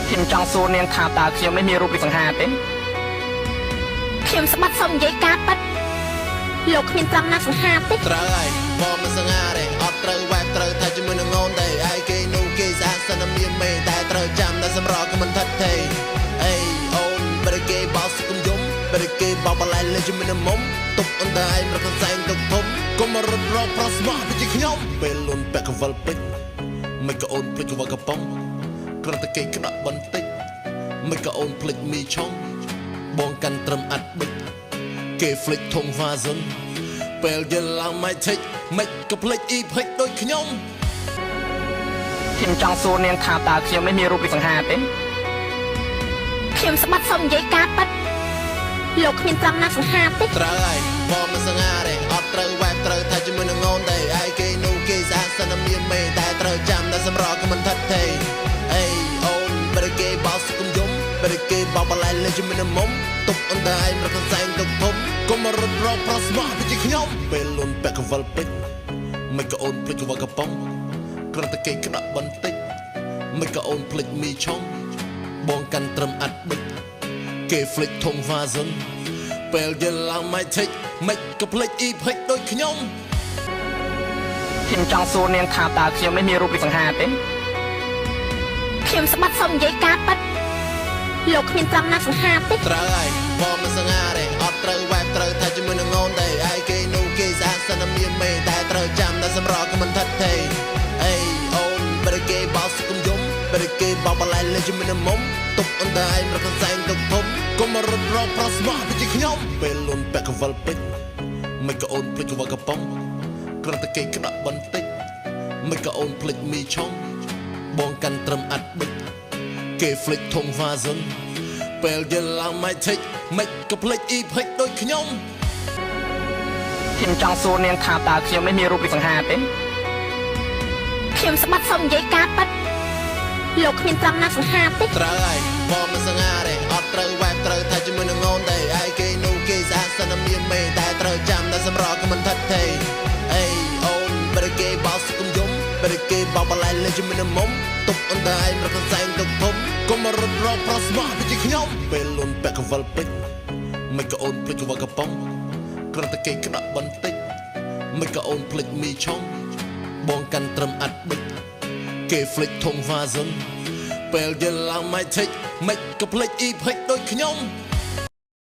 ខ្ញុំចង់សួរនាងថាតើខ្ញុំមិនមានរូបរាងសង្ហាទេខ្ញុំស្បាត់សុំនិយាយការប៉ັດលោកគ្មានត្រង់ណាសង្ហាទេត្រូវហើយបងមិនសង្ហាទេអត់ត្រូវវ៉ែបត្រូវថាជាមួយនឹងងូនទេឯគេនោះគេស្អាតសិនមានមេតែត្រូវចាំតែសម្រកក៏មិនថិតទេអេអូនបរិគេបោសគុំយំបរិគេបោបឡៃលេជាមួយនឹងមុំទុកអន្តើឯងមកសែងទុកធំកុំរត់រកប្រុសស្មោះពីខ្ញុំពេលលុនពាក់កវលពេជ្រមិនក៏អូនភ្លេចកវលកំប៉ុងគ្រាន់តែគេក្តាក់បន្តិចមិនក៏អូនភ្លេចមីឆុងបងកាន់ត្រឹមអាត់បិចគេភ្លេចធំវ៉ាសុនពេលយល់ឡើងមិនថេចមិនក៏ភ្លេចអ៊ីភិចដូចខ្ញុំចង់សួរនាងថាតើខ្ញុំមិនមានរូបរាងសង្ហាទេខ្ញុំស្បាត់សុំនិយាយការប៉ັດលោកគ្មានត្រង់ណាសង្ហាទេត្រូវហើយបងមិនសង្ហាទេអត់ត្រូវវ៉ែបត្រូវថាជាមួយនឹងងូនទេឯគេនោះគេស្អាតសិនមានមេតែត្រូវចាំតែសម្រកក៏មិនថិតទេអេអូនបរិគេបោសគុំយំបរិគេបោបឡៃលេជាមួយនឹងមុំទុកអន្តើឯងមកសែងទុកធំកុំរត់រកប្រុសស្មោះពីខ្ញុំពេលលុនពាក់កវលពេជ្រមិនក៏អូនភ្លេចកវលកំប៉ុងគ្រាន់តែគេក្តាក់បន្តិចមិនក៏អូនភ្លេចមីឆុងបងកាន់ត្រឹមអាត់បិចគេភ្លេចធំវ៉ាសុនពេលយល់ឡើងមិនថេចមិនក៏ភ្លេចអ៊ីភិចដូចខ្ញុំចង់សួរនាងថាតើខ្ញុំមិនមានរូបរាងសង្ហាទេខ្ញុំស្បាត់សុំនិយាយការប៉ັດលោកគ្មានត្រង់ណាសង្ហាទេត្រូវហើយបងមិនសង្ហាទេអត់ត្រូវវ៉ែបត្រូវថាជាមួយនឹងងូនទេឯគេនោះគេស្អាតសិនមានមេតែត្រូវចាំតែសម្រកក៏មិនថិតទេអេអូនបរិគេបោសគុំយំបរិគេបោបឡៃលេជាមួយនឹងមុំទុកអន្តើឯងមកសែងទុកធំកុំរត់រកប្រុសស្មោះពីខ្ញុំពេលលុនពាក់កវលពេជ្រមិនក៏អូនភ្លេចកវលកំប៉ុងគ្រាន់តែគេក្តាក់បន្តិចមិនក៏អូនភ្លេចមីឆុងបងកាន់ត្រឹមអាត់បិចគេភ្លេចធំវ៉ាសុនពេលយល់ឡើងមិនថេចមិនក៏ភ្លេចអ៊ីភិចដូចខ្ញុំចង់សួរនាងថាតើខ្ញុំមិនមានរូបរាងសង្ហាទេខ្ញុំស្បាត់សុំនិយាយការប៉ັດលោកគ្មានត្រង់ណាសង្ហាទេត្រូវហើយបងមិនសង្ហាទេអត់ត្រូវវ៉ែបត្រូវថាជាមួយនឹងងូនទេឯគេនោះគេស្អាតសិនមានមេតែត្រូវចាំតែសម្រកក៏មិនថិតទេអេអូនបរិគេបោសគុំយំបរិគេបោបឡៃលេជាមួយនឹងមុំទុកអន្តើឯងមកសែងទុកធំកុំរត់រកប្រុសស្មោះពីខ្ញុំពេលលុនពាក់កវលពេជ្រមិនក៏អូនភ្លេចកវលកំប៉ុងគ្រាន់តែគេក្តាក់បន្តិចមិនក៏អូនភ្លេចមីឆុងបងកាន់ត្រឹមអាត់បិចគេភ្លេចធំវ៉ាសុនពេលយល់ឡើងមិនថេចមិនក៏ភ្លេចអ៊ីភិចដូចខ្ញុំ